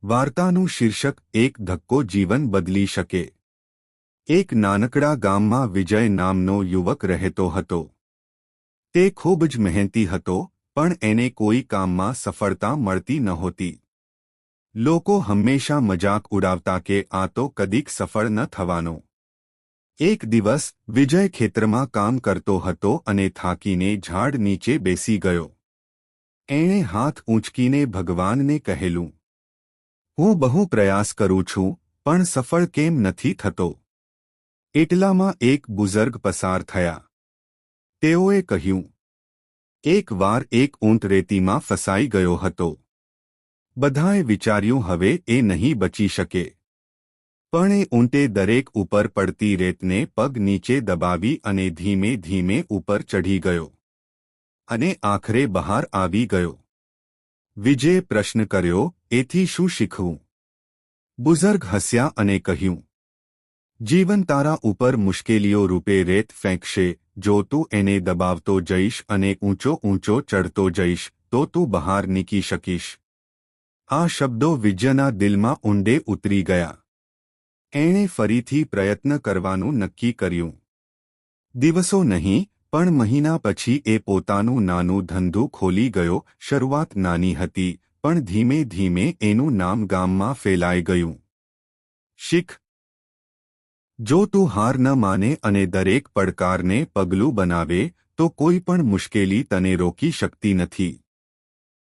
વાર્તાનું શીર્ષક એક ધક્કો જીવન બદલી શકે। એક નાનકડા ગામમાં વિજય નામનો યુવક રહેતો હતો। તે ખૂબ જ મહેનતી હતો, પણ એને કોઈ કામમાં સફળતા મળતી નહોતી। લોકો હંમેશા મજાક ઉડાવતા કે આ તો કદીક સફળ ન થવાનો। એક દિવસ વિજય ખેતરમાં કામ કરતો હતો અને થાકીને ઝાડ નીચે બેસી ગયો। એણે હાથ ઊંચકીને ભગવાનને કહેલું, હું બહુ પ્રયાસ કરું છું, પણ સફળ કેમ નથી થતો? એટલામાં એક બુઝુર્ગ પસાર થયા। તેઓએ કહ્યું, એક વાર એક ઊંટ રેતીમાં ફસાઈ ગયો હતો। બધાએ વિચાર્યું હવે એ નહીં બચી શકે, પણ એ ઊંટે દરેક ઉપર પડતી રેતને પગ નીચે દબાવી અને ધીમે ધીમે ઉપર ચઢી ગયો અને આખરે બહાર આવી ગયો। વિજયે પ્રશ્ન કર્યો, એથી શું શીખવું? બુઝુર્ગ હસ્યા અને કહ્યું, જીવન તારા ઉપર મુશ્કેલીઓ રૂપે રેત ફેંકશે। જો તું એને દબાવતો જઈશ અને ઊંચો ઊંચો ચડતો જઈશ તો તું બહાર નીકળી શકીશ। આ શબ્દો વિજયના દિલમાં ઊંડે ઉતરી ગયા। એણે ફરીથી પ્રયત્ન કરવાનું નક્કી કર્યું। દિવસો નહીં, પણ મહિના પછી એ પોતાનું નાનું ધંધું ખોલી ગયો। શરૂઆત નાની હતી, પણ ધીમે ધીમે એનું નામ ગામમાં ફેલાઈ ગયું। શીખ: જો તું હાર ન માને અને દરેક પડકારને પગલું બનાવે તો કોઈ પણ મુશ્કેલી તને રોકી શકતી નથી।